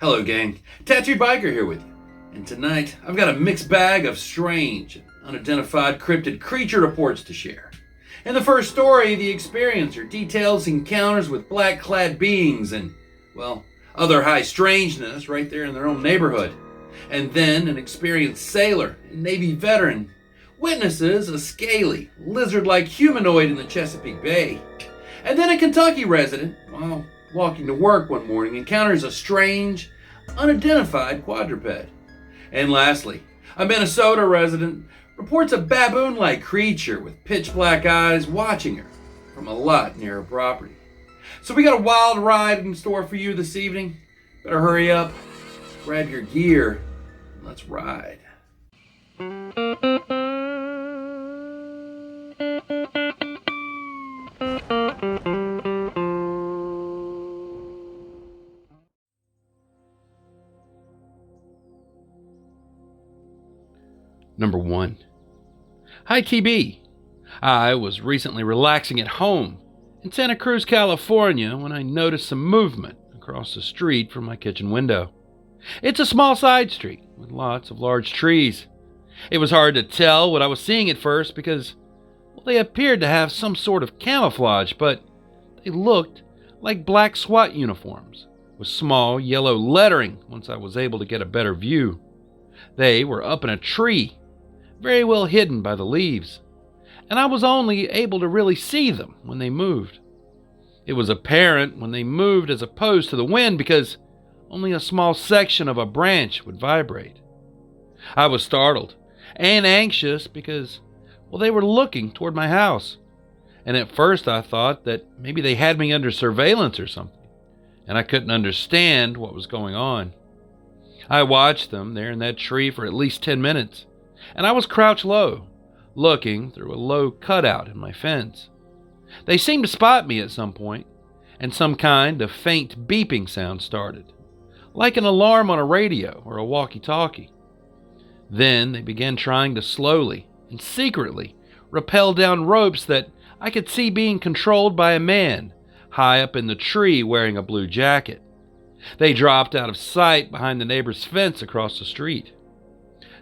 Hello gang, Tattooed Biker here with you, and tonight I've got a mixed bag of strange and unidentified cryptid creature reports to share. In the first story, the experiencer details encounters with black-clad beings and, well, other high strangeness right there in their own neighborhood. And then an experienced sailor and Navy veteran witnesses a scaly, lizard-like humanoid in the Chesapeake Bay. And then a Kentucky resident, while walking to work one morning, encounters a strange, unidentified quadruped. And lastly, a Minnesota resident reports a baboon-like creature with pitch-black eyes watching her from a lot near her property. So we got a wild ride in store for you this evening. Better hurry up, grab your gear, and let's ride. Number 1. Hi TB. I was recently relaxing at home in Santa Cruz, California when I noticed some movement across the street from my kitchen window. It's a small side street with lots of large trees. It was hard to tell what I was seeing at first because, well, they appeared to have some sort of camouflage, but they looked like black SWAT uniforms with small yellow lettering once I was able to get a better view. They were up in a tree, very well hidden by the leaves, and I was only able to really see them when they moved. It was apparent when they moved as opposed to the wind because only a small section of a branch would vibrate. I was startled and anxious because, well, they were looking toward my house, and at first I thought that maybe they had me under surveillance or something, and I couldn't understand what was going on. I watched them there in that tree for at least 10 minutes, and I was crouched low, looking through a low cutout in my fence. They seemed to spot me at some point, and some kind of faint beeping sound started, like an alarm on a radio or a walkie-talkie. Then they began trying to slowly and secretly rappel down ropes that I could see being controlled by a man high up in the tree wearing a blue jacket. They dropped out of sight behind the neighbor's fence across the street.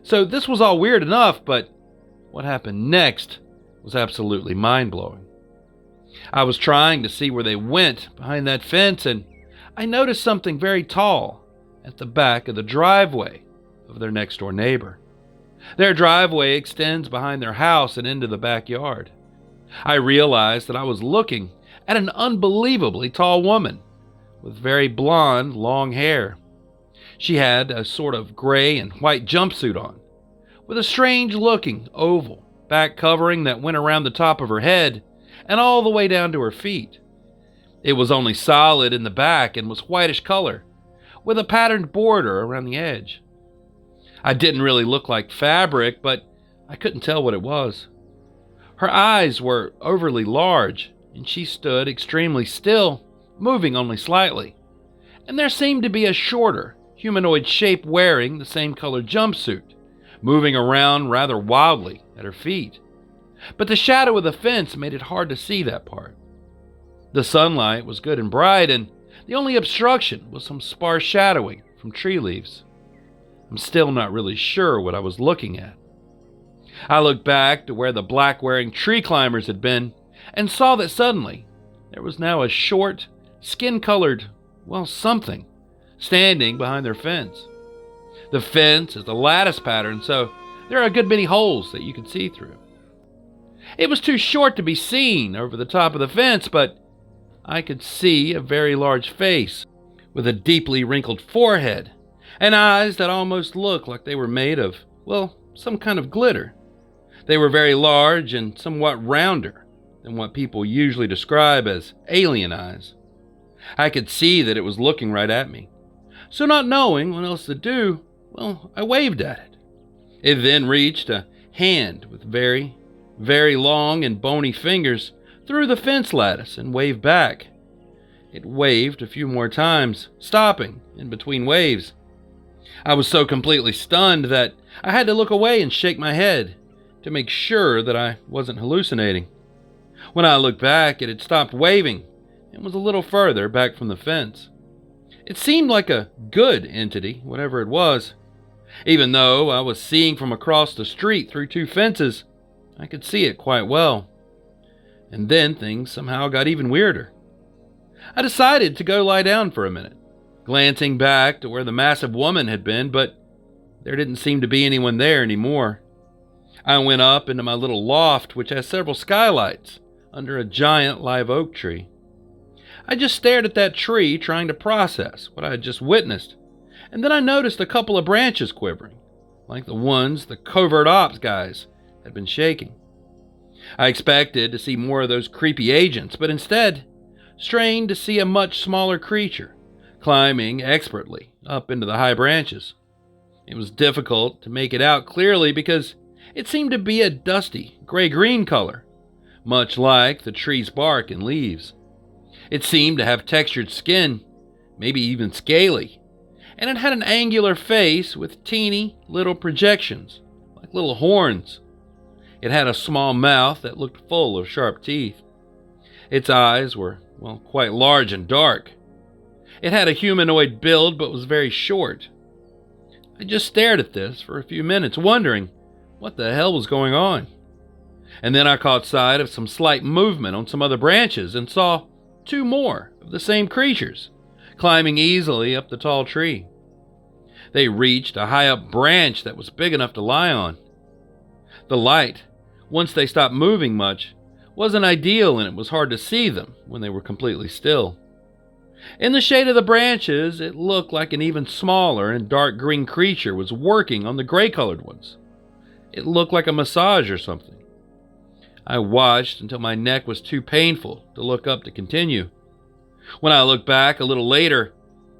So this was all weird enough, but what happened next was absolutely mind-blowing. I was trying to see where they went behind that fence, and I noticed something very tall at the back of the driveway of their next-door neighbor. Their driveway extends behind their house and into the backyard. I realized that I was looking at an unbelievably tall woman with very blonde, long hair. She had a sort of gray and white jumpsuit on, with a strange-looking oval back covering that went around the top of her head and all the way down to her feet. It was only solid in the back and was whitish color, with a patterned border around the edge. I didn't really look like fabric, but I couldn't tell what it was. Her eyes were overly large, and she stood extremely still, moving only slightly. And there seemed to be a shorter, humanoid shape wearing the same colored jumpsuit, moving around rather wildly at her feet. But the shadow of the fence made it hard to see that part. The sunlight was good and bright, and the only obstruction was some sparse shadowing from tree leaves. I'm still not really sure what I was looking at. I looked back to where the black-wearing tree climbers had been and saw that suddenly there was now a short, skin-colored, well, something standing behind their fence. The fence is a lattice pattern, so there are a good many holes that you can see through. It was too short to be seen over the top of the fence, but I could see a very large face with a deeply wrinkled forehead and eyes that almost looked like they were made of, well, some kind of glitter. They were very large and somewhat rounder than what people usually describe as alien eyes. I could see that it was looking right at me. So not knowing what else to do, well, I waved at it. It then reached a hand with very, very long and bony fingers through the fence lattice and waved back. It waved a few more times, stopping in between waves. I was so completely stunned that I had to look away and shake my head to make sure that I wasn't hallucinating. When I looked back, it had stopped waving and was a little further back from the fence. It seemed like a good entity, whatever it was. Even though I was seeing from across the street through two fences, I could see it quite well. And then things somehow got even weirder. I decided to go lie down for a minute, glancing back to where the massive woman had been, but there didn't seem to be anyone there anymore. I went up into my little loft, which has several skylights, under a giant live oak tree. I just stared at that tree, trying to process what I had just witnessed, and then I noticed a couple of branches quivering, like the ones the covert ops guys had been shaking. I expected to see more of those creepy agents, but instead, strained to see a much smaller creature, climbing expertly up into the high branches. It was difficult to make it out clearly because it seemed to be a dusty, gray-green color, much like the tree's bark and leaves. It seemed to have textured skin, maybe even scaly, and it had an angular face with teeny little projections, like little horns. It had a small mouth that looked full of sharp teeth. Its eyes were, quite large and dark. It had a humanoid build but was very short. I just stared at this for a few minutes, wondering what the hell was going on. And then I caught sight of some slight movement on some other branches and saw two more of the same creatures, climbing easily up the tall tree. They reached a high-up branch that was big enough to lie on. The light, once they stopped moving much, wasn't ideal, and it was hard to see them when they were completely still. In the shade of the branches, it looked like an even smaller and dark green creature was working on the gray-colored ones. It looked like a massage or something. I watched until my neck was too painful to look up to continue. When I looked back a little later,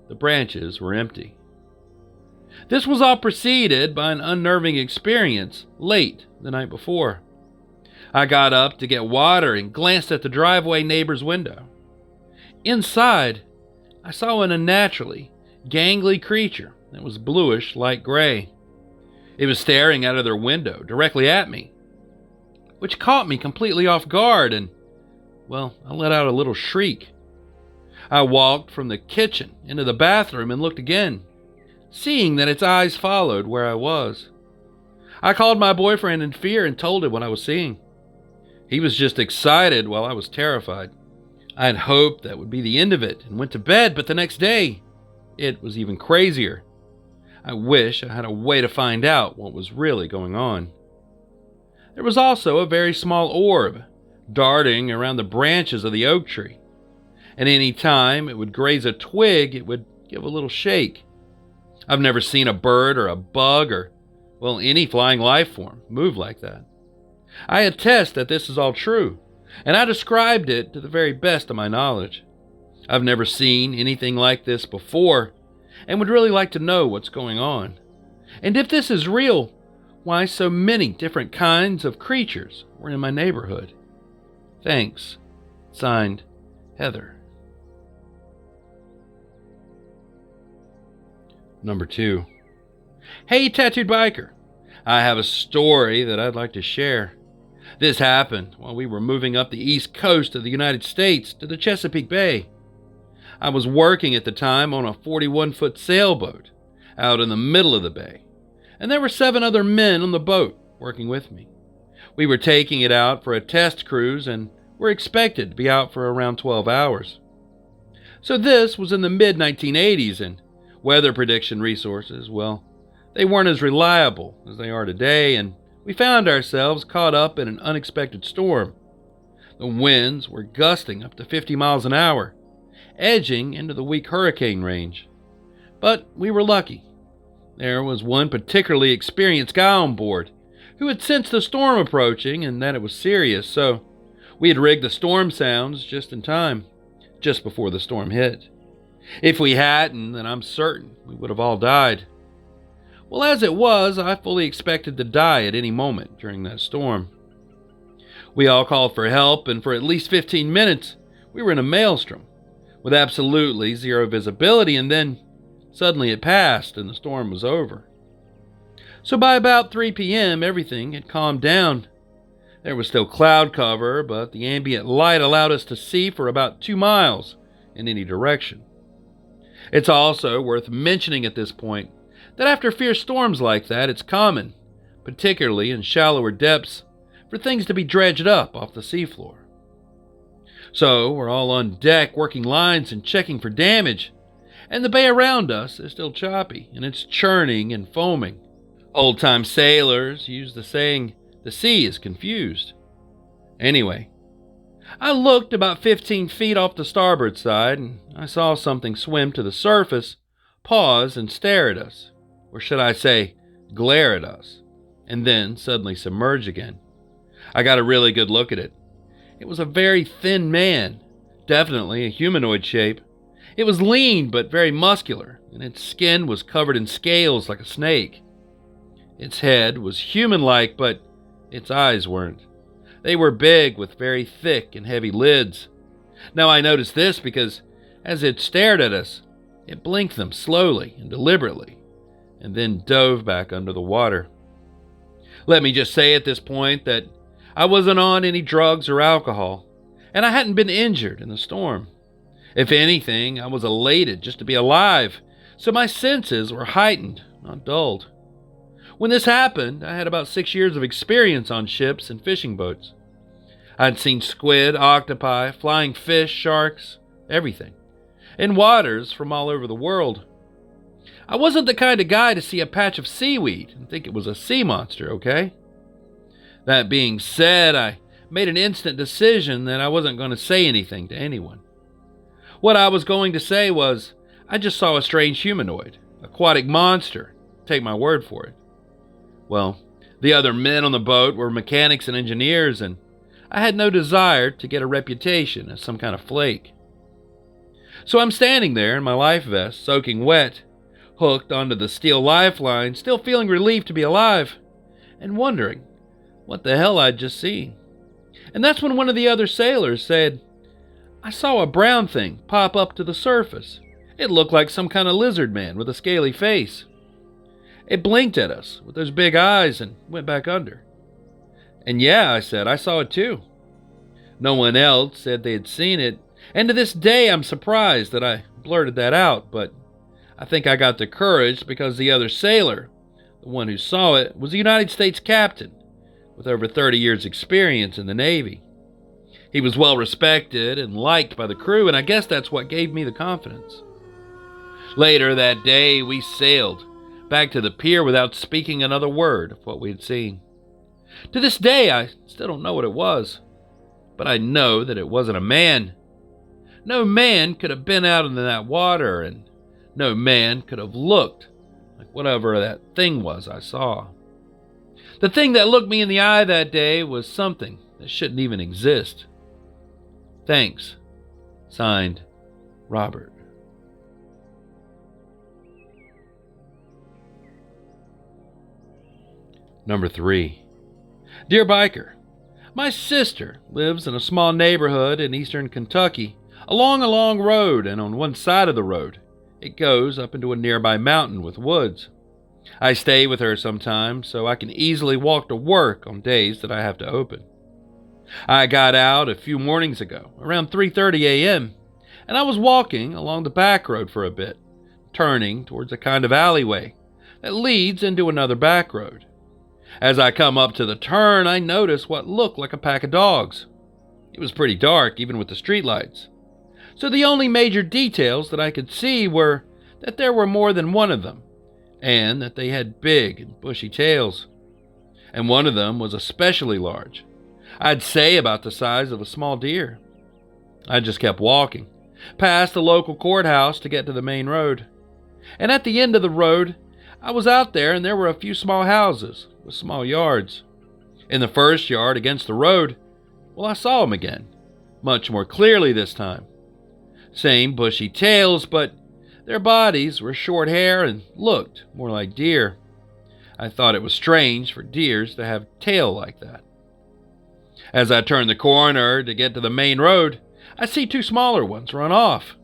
the branches were empty. This was all preceded by an unnerving experience late the night before. I got up to get water and glanced at the driveway neighbor's window. Inside, I saw an unnaturally gangly creature that was bluish light gray. It was staring out of their window directly at me, which caught me completely off guard, and, I let out a little shriek. I walked from the kitchen into the bathroom and looked again, seeing that its eyes followed where I was. I called my boyfriend in fear and told him what I was seeing. He was just excited while I was terrified. I had hoped that would be the end of it and went to bed, but the next day, it was even crazier. I wish I had a way to find out what was really going on. There was also a very small orb darting around the branches of the oak tree, and any time it would graze a twig, it would give a little shake. I've never seen a bird or a bug or, any flying life form move like that. I attest that this is all true, and I described it to the very best of my knowledge. I've never seen anything like this before, and would really like to know what's going on. And if this is real, why so many different kinds of creatures were in my neighborhood. Thanks. Signed, Heather. Number 2. Hey, Tattooed Biker. I have a story that I'd like to share. This happened while we were moving up the east coast of the United States to the Chesapeake Bay. I was working at the time on a 41-foot sailboat out in the middle of the bay, and there were 7 other men on the boat working with me. We were taking it out for a test cruise and were expected to be out for around 12 hours. So this was in the mid-1980s, and weather prediction resources, they weren't as reliable as they are today, and we found ourselves caught up in an unexpected storm. The winds were gusting up to 50 miles an hour, edging into the weak hurricane range. But we were lucky. There was one particularly experienced guy on board who had sensed the storm approaching and that it was serious, so we had rigged the storm sounds just in time, just before the storm hit. If we hadn't, then I'm certain we would have all died. Well, as it was, I fully expected to die at any moment during that storm. We all called for help, and for at least 15 minutes, we were in a maelstrom, with absolutely zero visibility, and then suddenly it passed and the storm was over. So by about 3 p.m., everything had calmed down. There was still cloud cover, but the ambient light allowed us to see for about 2 miles in any direction. It's also worth mentioning at this point that after fierce storms like that, it's common, particularly in shallower depths, for things to be dredged up off the seafloor. So we're all on deck working lines and checking for damage, and the bay around us is still choppy, and it's churning and foaming. Old-time sailors use the saying, "the sea is confused." Anyway, I looked about 15 feet off the starboard side, and I saw something swim to the surface, pause and stare at us, or should I say, glare at us, and then suddenly submerge again. I got a really good look at it. It was a very thin man, definitely a humanoid shape. It was lean but very muscular, and its skin was covered in scales like a snake. Its head was human-like, but its eyes weren't. They were big with very thick and heavy lids. Now I noticed this because as it stared at us, it blinked them slowly and deliberately, and then dove back under the water. Let me just say at this point that I wasn't on any drugs or alcohol, and I hadn't been injured in the storm. If anything, I was elated just to be alive, so my senses were heightened, not dulled. When this happened, I had about 6 years of experience on ships and fishing boats. I'd seen squid, octopi, flying fish, sharks, everything, in waters from all over the world. I wasn't the kind of guy to see a patch of seaweed and think it was a sea monster, okay? That being said, I made an instant decision that I wasn't going to say anything to anyone. What I was going to say was, I just saw a strange humanoid, aquatic monster, take my word for it. Well, the other men on the boat were mechanics and engineers, and I had no desire to get a reputation as some kind of flake. So I'm standing there in my life vest, soaking wet, hooked onto the steel lifeline, still feeling relieved to be alive, and wondering what the hell I'd just seen. And that's when one of the other sailors said, "I saw a brown thing pop up to the surface. It looked like some kind of lizard man with a scaly face. It blinked at us with those big eyes and went back under." And yeah, I said, I saw it too. No one else said they had seen it, and to this day I'm surprised that I blurted that out, but I think I got the courage because the other sailor, the one who saw it, was a United States captain with over 30 years' experience in the Navy. He was well respected and liked by the crew, and I guess that's what gave me the confidence. Later that day, we sailed back to the pier without speaking another word of what we had seen. To this day, I still don't know what it was, but I know that it wasn't a man. No man could have been out in that water, and no man could have looked like whatever that thing was I saw. The thing that looked me in the eye that day was something that shouldn't even exist. Thanks. Signed, Robert. Number 3. Dear Biker, my sister lives in a small neighborhood in eastern Kentucky, along a long road, and on one side of the road, it goes up into a nearby mountain with woods. I stay with her sometimes, so I can easily walk to work on days that I have to open. I got out a few mornings ago, around 3:30 a.m., and I was walking along the back road for a bit, turning towards a kind of alleyway that leads into another back road. As I come up to the turn, I notice what looked like a pack of dogs. It was pretty dark, even with the streetlights. So the only major details that I could see were that there were more than one of them, and that they had big and bushy tails. And one of them was especially large. I'd say about the size of a small deer. I just kept walking, past the local courthouse to get to the main road. And at the end of the road, I was out there and there were a few small houses with small yards. In the first yard against the road, well, I saw them again, much more clearly this time. Same bushy tails, but their bodies were short hair and looked more like deer. I thought it was strange for deers to have tail like that. As I turned the corner to get to the main road, I see two smaller ones run off.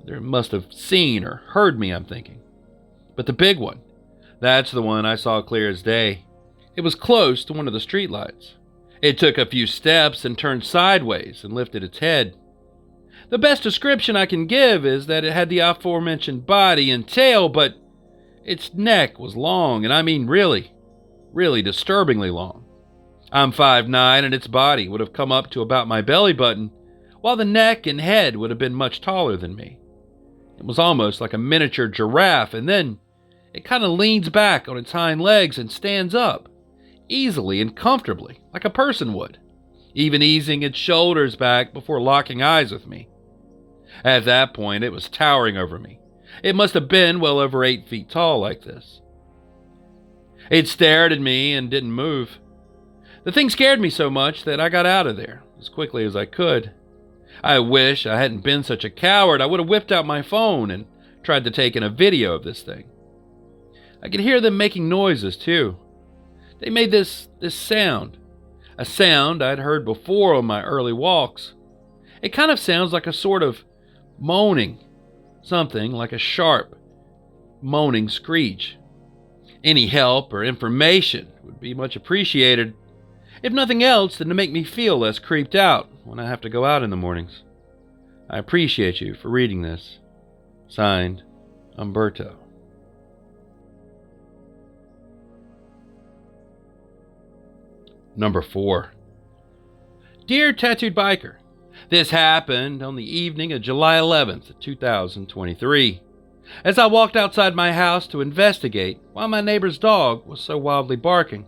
They must have seen or heard me, I'm thinking. But the big one, that's the one I saw clear as day. It was close to one of the streetlights. It took a few steps and turned sideways and lifted its head. The best description I can give is that it had the aforementioned body and tail, but its neck was long, and I mean really, really disturbingly long. I'm 5'9", and its body would have come up to about my belly button, while the neck and head would have been much taller than me. It was almost like a miniature giraffe, and then it kind of leans back on its hind legs and stands up, easily and comfortably, like a person would, even easing its shoulders back before locking eyes with me. At that point, it was towering over me. It must have been well over 8 feet tall like this. It stared at me and didn't move. The thing scared me so much that I got out of there as quickly as I could. I wish I hadn't been such a coward. I would have whipped out my phone and tried to take in a video of this thing. I could hear them making noises too. They made this sound, a sound I'd heard before on my early walks. It kind of sounds like a sort of moaning, something like a sharp, moaning screech. Any help or information would be much appreciated, if nothing else than to make me feel less creeped out when I have to go out in the mornings. I appreciate you for reading this. Signed, Umberto. Number 4. Dear Tattooed Biker, this happened on the evening of July 11th, 2023, as I walked outside my house to investigate why my neighbor's dog was so wildly barking.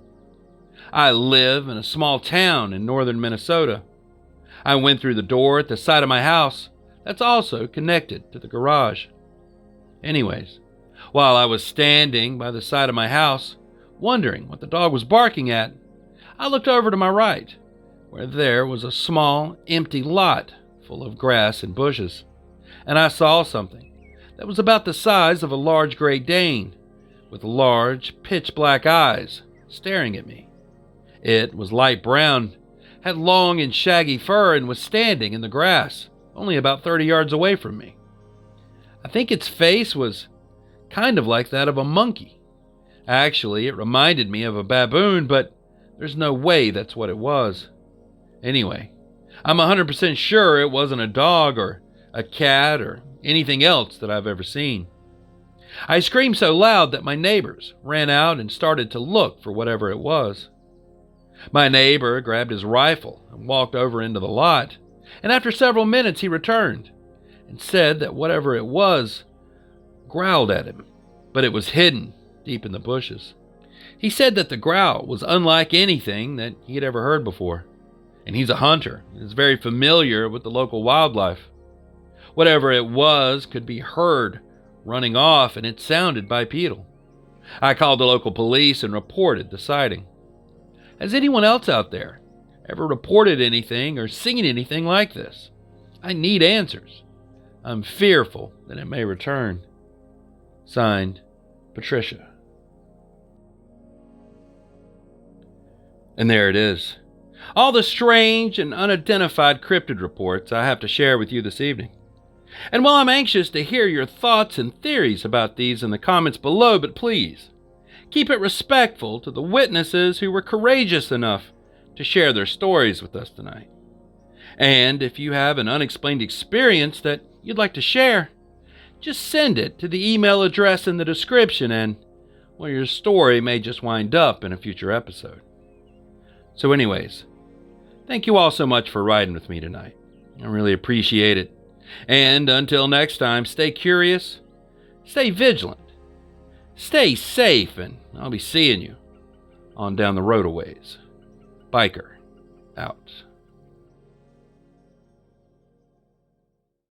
I live in a small town in northern Minnesota. I went through the door at the side of my house that's also connected to the garage. Anyways, while I was standing by the side of my house, wondering what the dog was barking at, I looked over to my right, where there was a small, empty lot full of grass and bushes, and I saw something that was about the size of a large Great Dane, with large, pitch-black eyes staring at me. It was light brown, had long and shaggy fur, and was standing in the grass, only about 30 yards away from me. I think its face was kind of like that of a monkey. Actually, it reminded me of a baboon, but there's no way that's what it was. Anyway, I'm 100% sure it wasn't a dog or a cat or anything else that I've ever seen. I screamed so loud that my neighbors ran out and started to look for whatever it was. My neighbor grabbed his rifle and walked over into the lot, and after several minutes he returned and said that whatever it was growled at him, but it was hidden deep in the bushes. He said that the growl was unlike anything that he had ever heard before, and he's a hunter and is very familiar with the local wildlife. Whatever it was could be heard running off, and it sounded bipedal. I called the local police and reported the sighting. Has anyone else out there ever reported anything or seen anything like this? I need answers. I'm fearful that it may return. Signed, Patricia. And there it is. All the strange and unidentified cryptid reports I have to share with you this evening. And while I'm anxious to hear your thoughts and theories about these in the comments below, but please, keep it respectful to the witnesses who were courageous enough to share their stories with us tonight. And if you have an unexplained experience that you'd like to share, just send it to the email address in the description, and well, your story may just wind up in a future episode. So anyways, thank you all so much for riding with me tonight. I really appreciate it. And until next time, stay curious, stay vigilant, stay safe, and I'll be seeing you on down the road a ways. Biker, out.